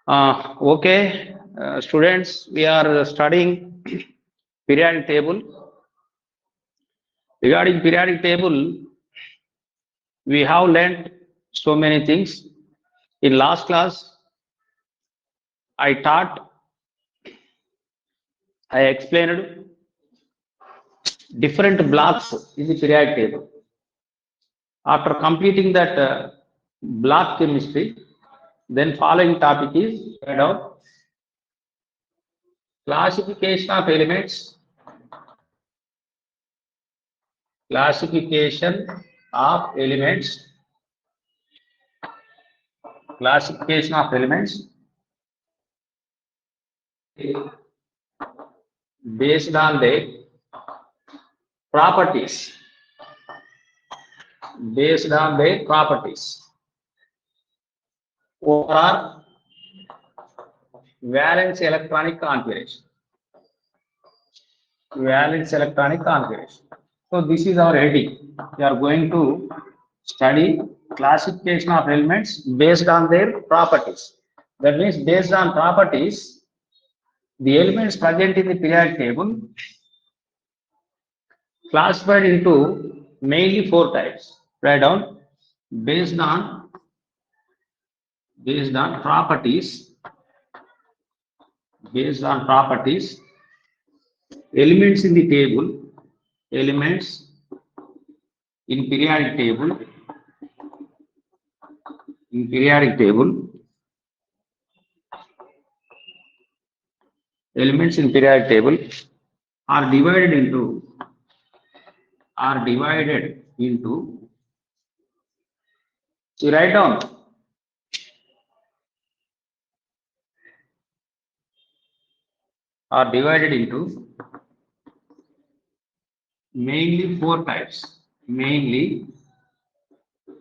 Okay, students, we are studying periodic table. Regarding periodic table, we have learnt so many things. In last class, I taught, I explained different blocks in the periodic table. After completing that block chemistry, then following topic is read out classification of elements, classification of elements, classification of elements based on the properties, based on the properties. Or valence electronic configuration. Valence electronic configuration. So this is our heading. We are going to study classification of elements based on their properties. That means based on properties, the elements present in the periodic table classified into mainly four types. Write down based on properties, based on properties, elements in the table, elements in periodic table, in periodic table, elements in periodic table are divided into you write down are divided into mainly four types, mainly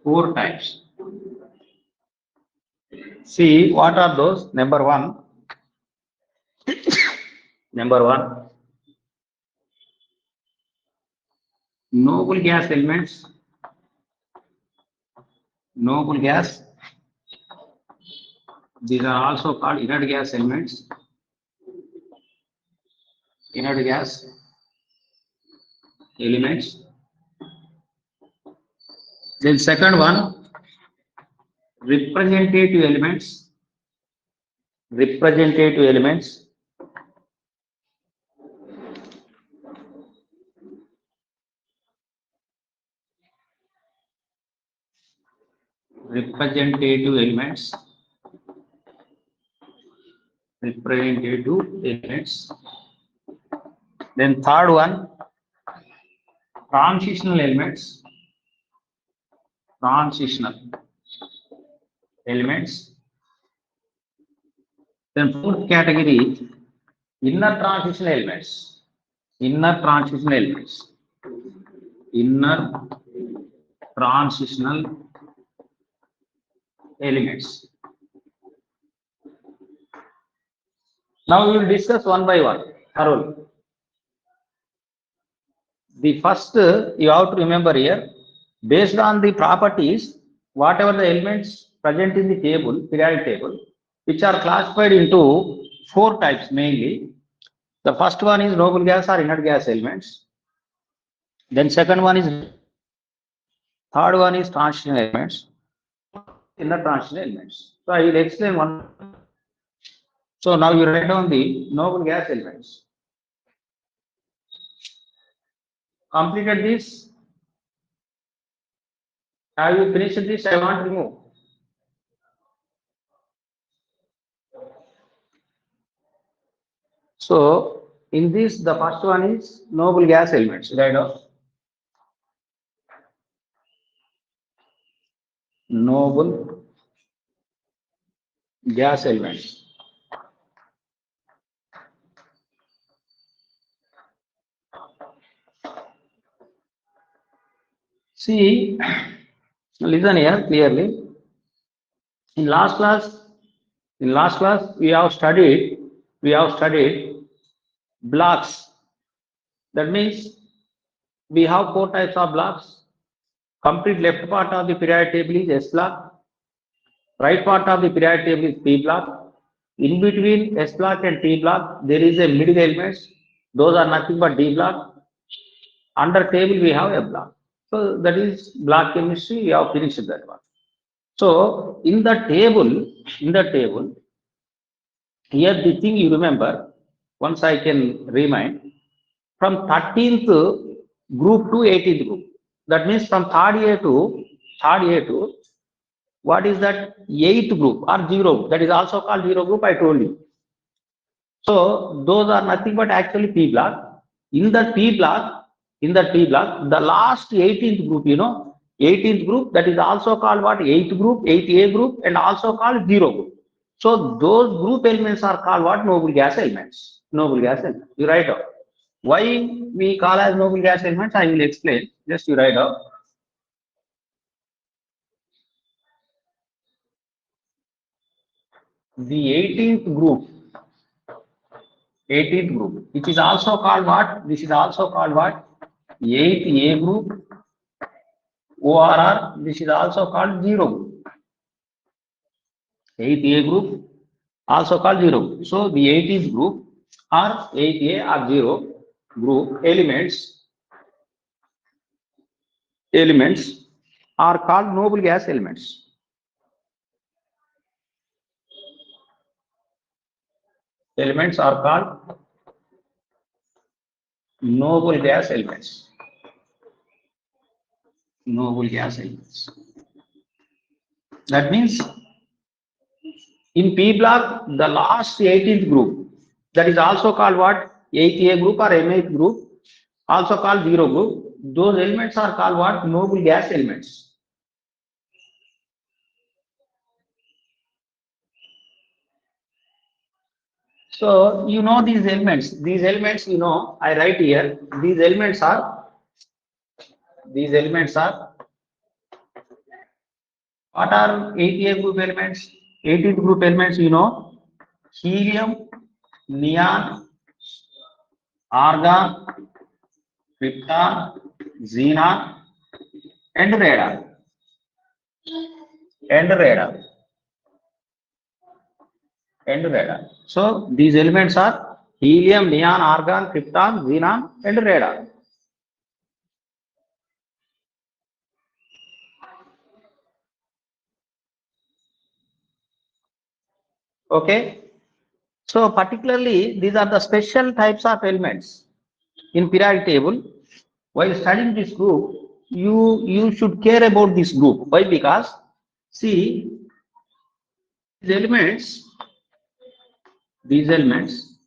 four types. See what are those? Number one, noble gas elements, noble gas. These are also called inert gas elements, inert gas elements. Then second one, representative elements, representative elements. Representative elements, representative elements. Then third one, transitional elements, transitional elements. Then fourth category, inner transitional elements, inner transitional elements, inner transitional elements. Now we will discuss one by one. Harul. The first you have to remember here, based on the properties, whatever the elements present in the table, periodic table, which are classified into four types mainly. The first one is noble gas or inert gas elements. Then second one is, third one is transition elements, inner transition elements. So I will explain one. So now you write down the noble gas elements. Completed this. Have you finished this? I want to remove. So in this, the first one is noble gas elements. Write down noble gas elements. See, listen here clearly. In last class, we have studied blocks. That means we have four types of blocks. Complete left part of the periodic table is S block. Right part of the periodic table is P block. In between S block and P block, there is a middle elements. Those are nothing but D block. Under table, we have a block. So that is block chemistry. We have finished that one. So in the table, here the thing you remember, once I can remind, from 13th group to 18th group. That means from third A to what is that 8th group or zero group. That is also called zero group. I told you. So those are nothing but actually P block. In the P block, the last 18th group, 18th group, that is also called what? 8th group, 8A group, and also called zero group. So those group elements are called what? Noble gas elements. Noble gas elements. You write out. Why we call as noble gas elements? I will explain. Just you write out. The 18th group, which is also called what? This is also called what? 8A group, ORR. This is also called zero group. 8A group, also called zero group. So the 18th group or 8A or zero group elements are called noble gas elements. Elements are called noble gas elements. Noble gas elements. That means in P block, the last 18th group, that is also called what? 8A group or M8 group, also called zero group. Those elements are called what? Noble gas elements. So you know these elements. These elements, I write here. These elements are what are 8A group elements? 18th group elements, helium, neon, argon, krypton, xenon, and radon. And radon. And radon. So these elements are helium, neon, argon, krypton, xenon, and radon. Okay. So particularly these are the special types of elements in periodic table. While studying this group, you should care about this group. Why? Because see these elements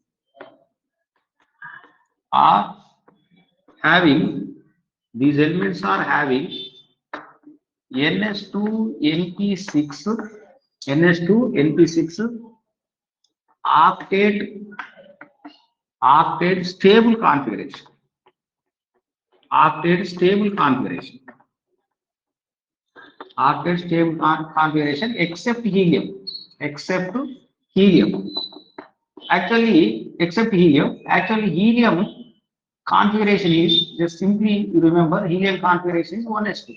are having NS2NP6 octet stable configuration. Octet stable configuration. Octet stable configuration except helium. Except helium. Actually, helium configuration is just simply you remember helium configuration is 1s2.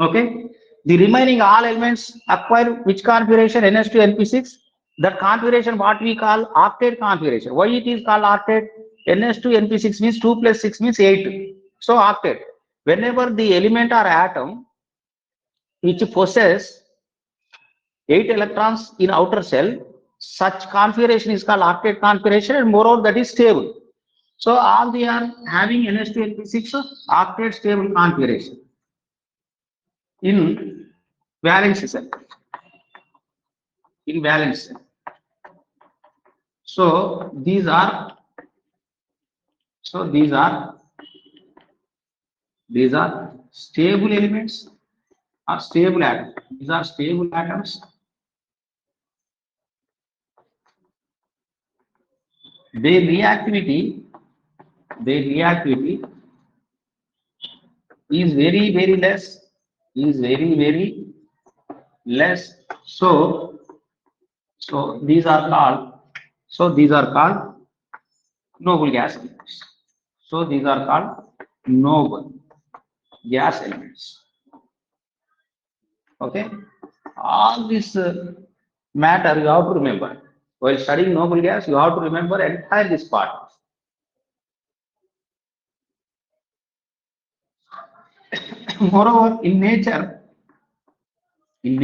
Okay. The remaining all elements acquire which configuration? NS2 NP6. That configuration what we call octet configuration. Why it is called octet? NS2 NP6 means 2 plus 6 means 8. So octet. Whenever the element or atom which possess 8 electrons in outer shell, such configuration is called octet configuration, and moreover that is stable. So all they are having NS2 NP6 octet stable configuration in valence cell. In valence cell. So these are stable elements or stable atoms. These are stable atoms. Their reactivity is very less. Is very less. So these are called noble gas elements. So these are called noble gas elements. Okay, all this matter you have to remember. While studying noble gas, you have to remember entire this part. Moreover, in nature, in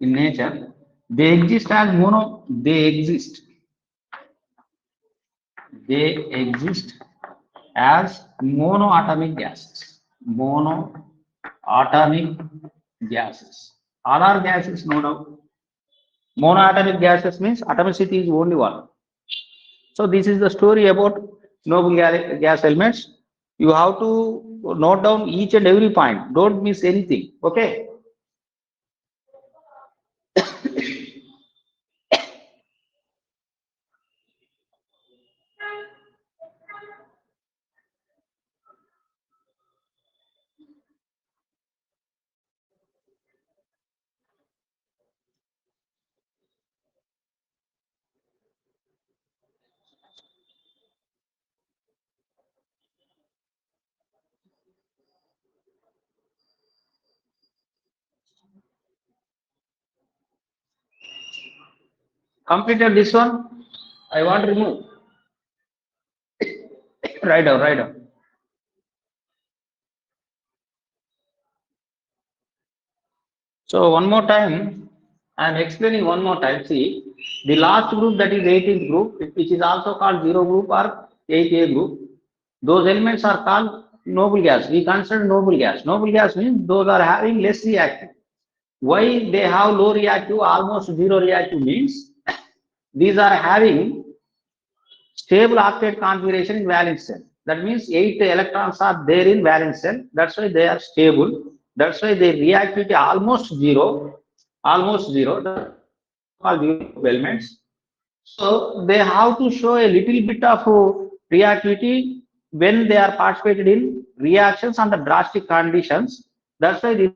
nature, they exist as mono. They exist as monoatomic gases. Monoatomic gases. All are gases, no doubt. Monoatomic gases means atomicity is only one. So this is the story about noble gas elements. You have to note down each and every point. Don't miss anything. Okay. Completed this one. I want to remove. Write down. Write down. So one more time, I am explaining one more time. See, the last group, that is 18th group, which is also called zero group or 8A group. Those elements are called noble gas. We consider noble gas. Noble gas means those are having less reactive. Why they have low reactive, almost zero reactive means these are having stable octet configuration in valence shell. That means 8 electrons are there in valence shell. That's why they are stable. That's why their reactivity almost zero. Almost zero. That's called zero elements. So they have to show a little bit of reactivity when they are participated in reactions under drastic conditions. That's why this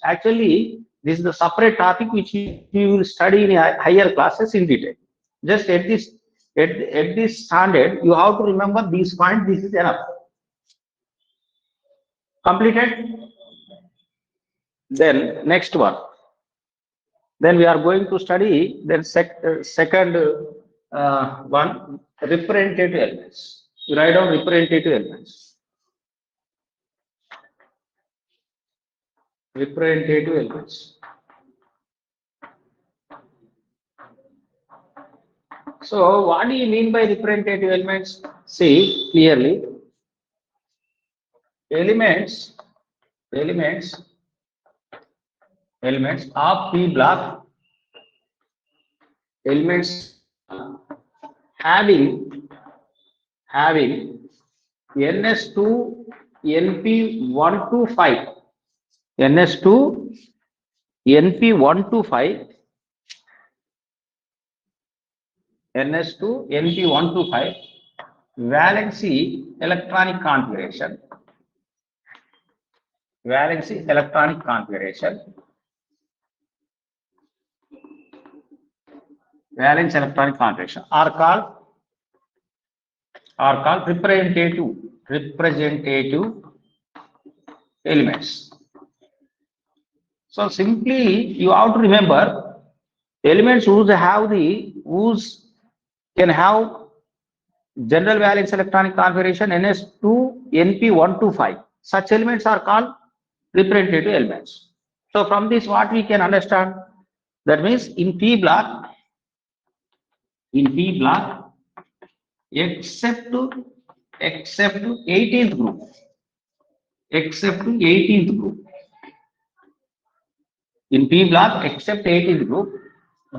actually this is the separate topic which you will study in higher classes in detail. Just at this standard, you have to remember these points. This is enough. Completed. Then next one. Then we are going to study then second one, representative elements. You write down representative elements. Representative elements. So what do you mean by representative elements? See clearly. Elements of P block, elements having NS2 NP125, NS2 NP125, NS2 NP125 valency electronic configuration. Valency electronic configuration. Valence electronic configuration are called representative elements. So simply you have to remember elements whose can have general valence electronic configuration NS2 NP125. Such elements are called representative elements. So from this what we can understand, that means in P block except 18th group, in P block except 18th group,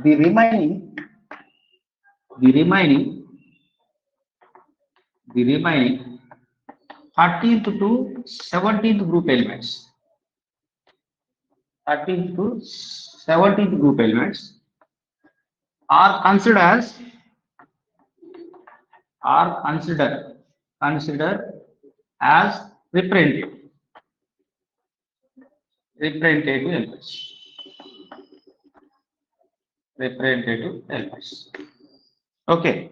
the remaining 13th to 17th group elements, 13th to 17th group elements are considered as representative elements. Representative elements. Okay.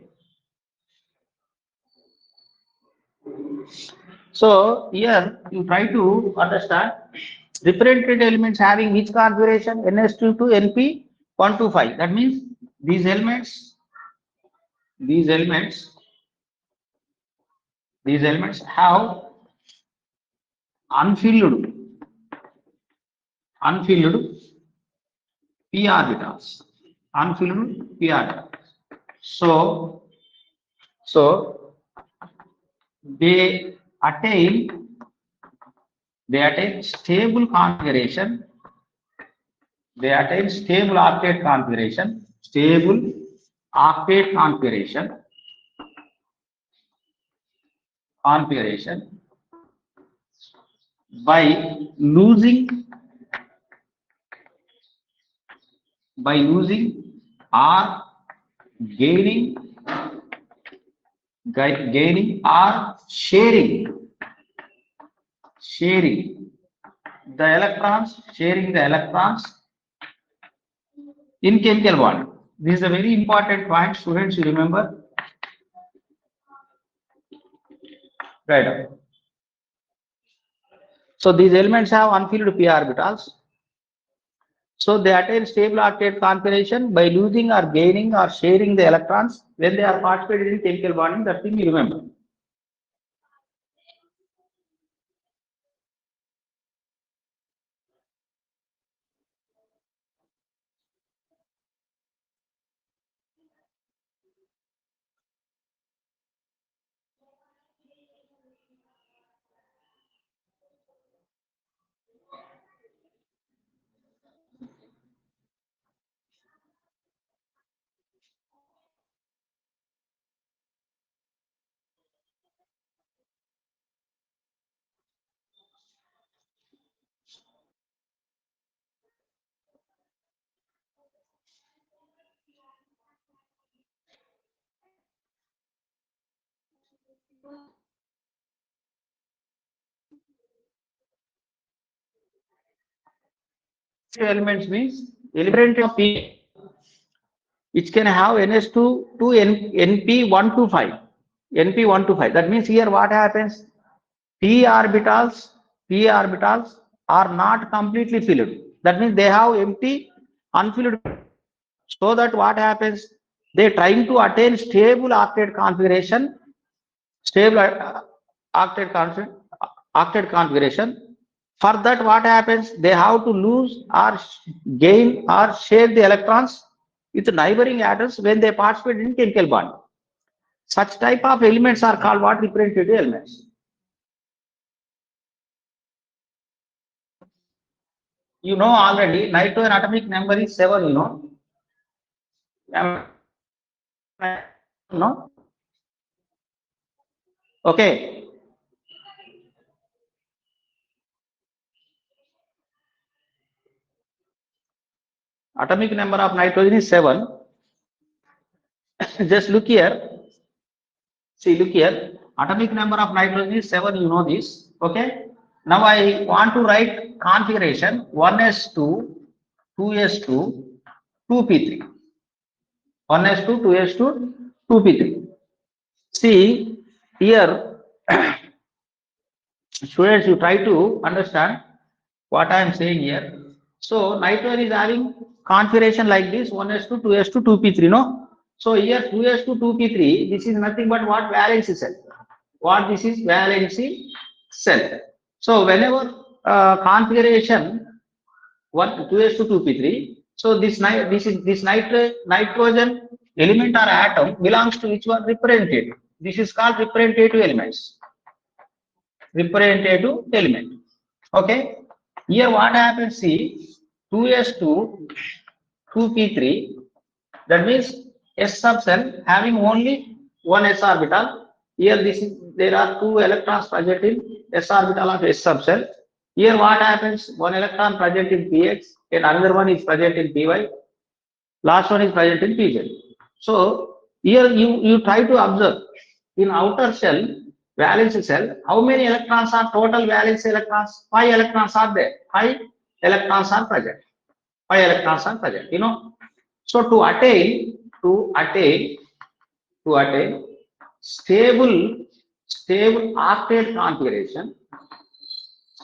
So here you try to understand representative elements having which configuration, NS2 to NP 1 to 5. That means these elements, these elements, these elements have unfilled, unfilled p orbitals, unfilled p orbitals. So, so they attain, they attain stable configuration. They attain stable octet configuration, stable octet configuration, configuration by losing, by losing or gaining, gaining or sharing, sharing the electrons, sharing the electrons in chemical bond. This is a very important point, students, you remember. Right. So these elements have unfilled p orbitals. So they attain stable octet configuration by losing or gaining or sharing the electrons when they are participated in chemical bonding. That thing you remember. Elements means element of P which can have NS2 to NP1 to 5. NP1 to 5. That means here what happens? P orbitals, P orbitals are not completely filled. That means they have empty, unfilled. So that what happens? They trying to attain stable octet configuration, stable octet configuration. For that, what happens? They have to lose or gain or share the electrons with neighboring atoms when they participate in chemical bond. Such type of elements are called what? Representative elements. You know already, nitrogen atomic number is 7, you know. No? Okay. Atomic number of nitrogen is 7. Just look here. See, look here. Atomic number of nitrogen is 7. You know this. Okay. Now I want to write configuration 1s2, 2s2, 2p3. 1s2, 2s2, 2p3. See, here, students, you try to understand what I am saying here. So, nitrogen is having configuration like this 1s2, 2s2, 2p3. No? So, here 2s2, 2p3, this is nothing but what? Valency cell. What this is? Valency cell. So, whenever configuration 2s2, 2p3, so this nitrogen element or atom belongs to which one? Representative. This is called representative elements. Representative element. Okay. Here what happens? See, 2s2, 2p3. That means s sub cell having only one s orbital. Here this is, there are two electrons present in s orbital of s sub cell. Here what happens? One electron present in px and another one is present in py. Last one is present in pz. So here you try to observe in outer shell, valence cell, how many electrons are total valence electrons? 5 electrons are there. 5 electrons are present. 5 electrons are present. You know. So to attain stable octet configuration,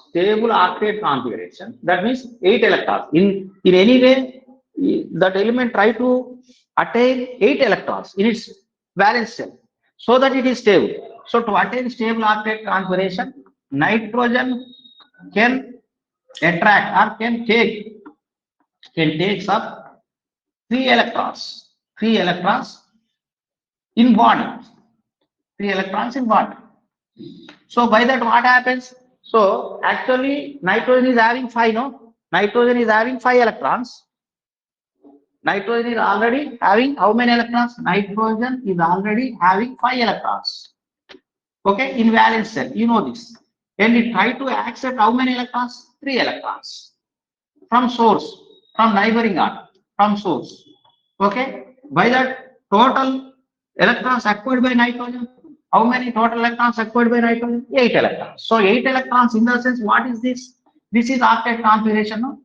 stable octet configuration, that means 8 electrons. In any way, that element try to attain 8 electrons in its valence shell so that it is stable. So to attain stable octet configuration, nitrogen can attract or can take up 3 electrons in bond, 3 electrons in bond. So by that what happens? So actually nitrogen is having 5, no? Nitrogen is having 5 electrons. Nitrogen is already having how many electrons? Nitrogen is already having 5 electrons. Okay, in valence shell, you know this. And it try to accept how many electrons? 3 electrons from source, from neighboring atom, from source. Okay, by that total electrons acquired by nitrogen, how many total electrons acquired by nitrogen? 8 electrons. So 8 electrons in the sense, what is this? This is octet configuration, no?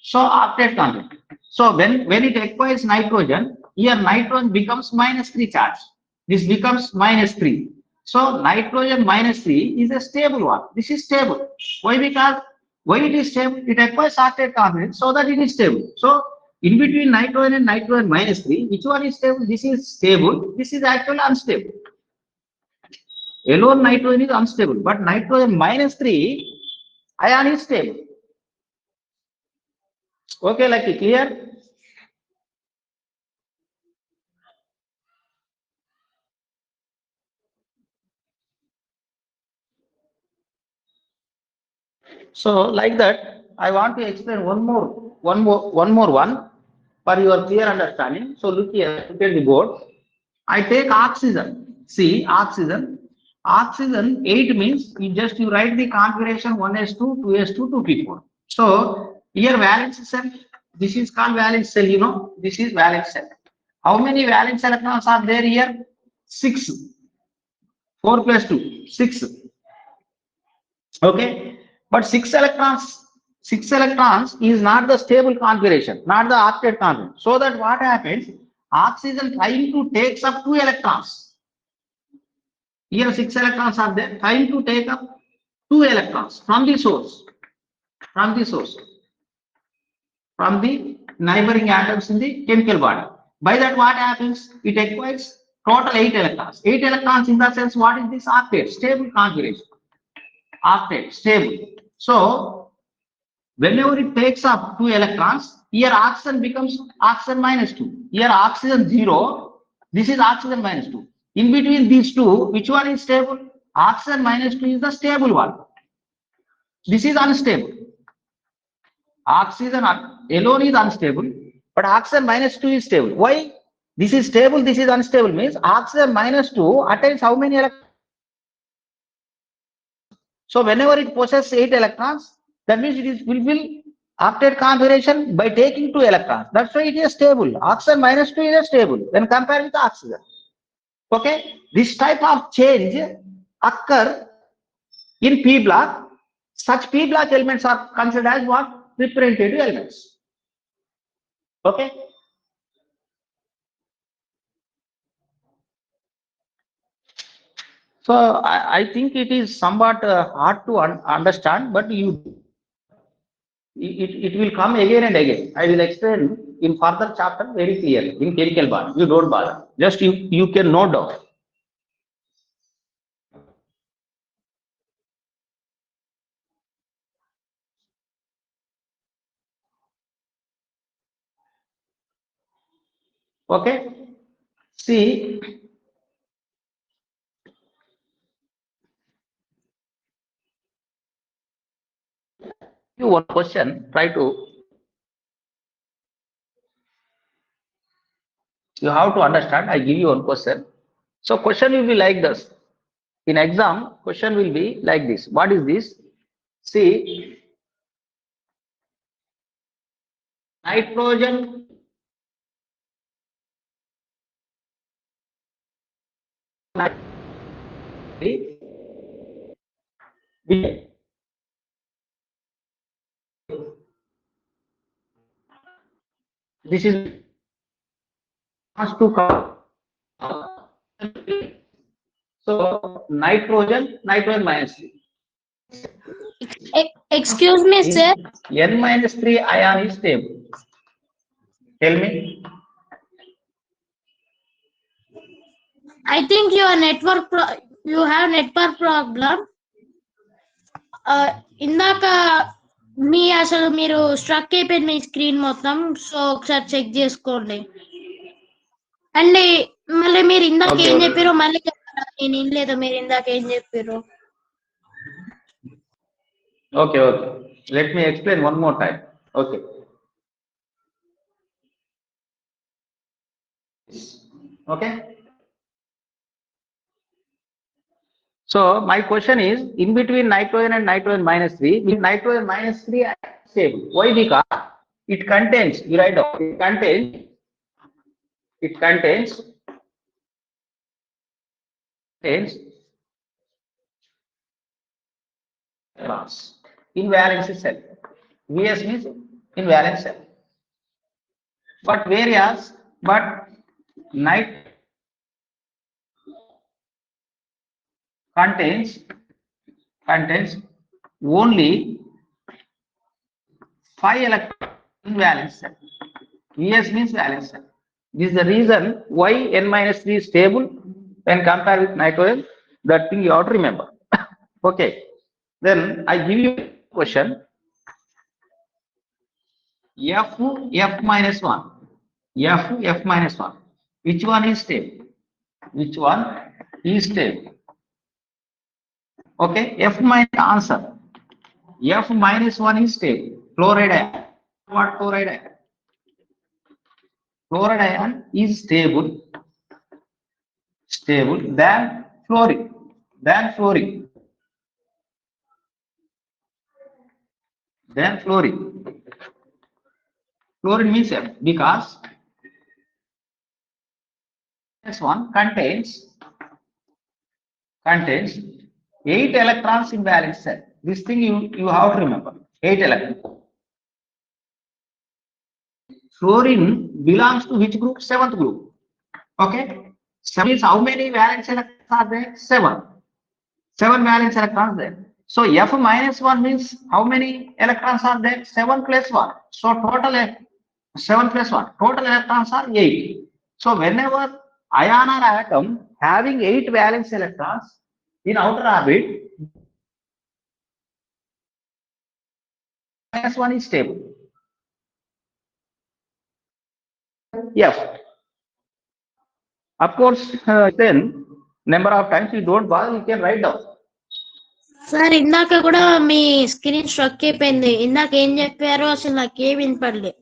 So octet configuration. So when it acquires nitrogen, here nitrogen becomes -3 charge. This becomes -3. So nitrogen -3 is a stable one. This is stable. Why? Because why it is stable? It acquires octet configuration so that it is stable. So in between nitrogen and nitrogen -3, which one is stable? This is stable. This is actually unstable. Alone nitrogen is unstable, but nitrogen -3 ion is stable. Okay, like it clear? So like that, I want to explain one for your clear understanding. So look here, look at the board. I take oxygen. See, oxygen. Oxygen 8 means you write the configuration 1s2, 2s2, 2p4. So here valence cell. This is called valence cell. You know, this is valence cell. How many valence electrons are there here? 6. 4 plus 2, 6. Okay, but 6 electrons is not the stable configuration, not the octet configuration. So that what happens? Oxygen trying to takes up 2 electrons. Here 6 electrons are there, trying to take up 2 electrons from the source, from the source, from the neighboring atoms in the chemical body. By that what happens? It acquires total 8 electrons. 8 electrons in the sense, what is this octet? Stable configuration. Octet, stable. So whenever it takes up 2 electrons, here oxygen becomes oxygen -2. Here oxygen 0. This is oxygen -2. In between these two, which one is stable? Oxygen -2 is the stable one. This is unstable. Oxygen alone is unstable, but oxygen -2 is stable. Why? This is stable, this is unstable means oxygen -2 attains how many electrons? So whenever it possesses 8 electrons, that means it is fulfill octet configuration by taking 2 electrons. That's why it is stable. Oxygen -2 is stable when compared with oxygen. Okay, this type of change occur in P block. Such P block elements are considered as what? Representative elements. Okay. So I think it is somewhat hard to understand, but it will come again and again. I will explain in further chapter very clearly in chemical bond. You don't bother. Just you can note down. Okay. See, you one question. Try to. You have to understand. I give you one question. So question will be like this. In exam, question will be like this. What is this? See, nitrogen. This is has to come. So nitrogen -3. Excuse me, sir. N -3 ion is stable. Tell me. I think you have network problem. ఇందాక అసలు మీరు struck అయిపోయింది మీ screen మొత్తం, so ఒకసారి check చేసుకోండి. And మళ్ళీ మీరు ఇందాక ఏం చెప్పారో మళ్ళీ చెప్పారా? నేను వినలేదు మీరు ఇందాక ఏం చెప్పారు. Okay. Let me explain one more time. Okay. Okay. So my question is, in between nitrogen and nitrogen minus 3, nitrogen minus 3 is stable. Why? Because it contains, you write down, it contains electrons in valence cell. Vs means in valence cell. But night contains only 5 electrons in valence cell. Vs means valence cell. This is the reason why n minus 3 is stable when compared with nitrogen. That thing you have to remember. Okay. Then I give you a question. F minus 1. F minus 1. Which one is stable? Okay. F minus answer. F minus 1 is stable. Chloride ion. What chloride ion? Chloride ion is stable than fluorine. Fluorine means F because this one contains 8 electrons in valence cell. This thing you have to remember. 8 electrons. Fluorine belongs to which group? 7th group. Okay. 7 is how many valence electrons are there? 7. 7 valence electrons there. So F minus 1 means how many electrons are there? 7 plus 1. So total 7 plus 1. Total electrons are 8. So whenever ion or atom having 8 valence electrons in outer orbit, minus 1 is stable. F. Of course, then number of times you don't bother, you can write down. Sir ఇందాక కూడా మీ screen struck అయిపోయింది. ఇందాక ఏం చెప్పారో అసలు నాకేం వినపడలేదు.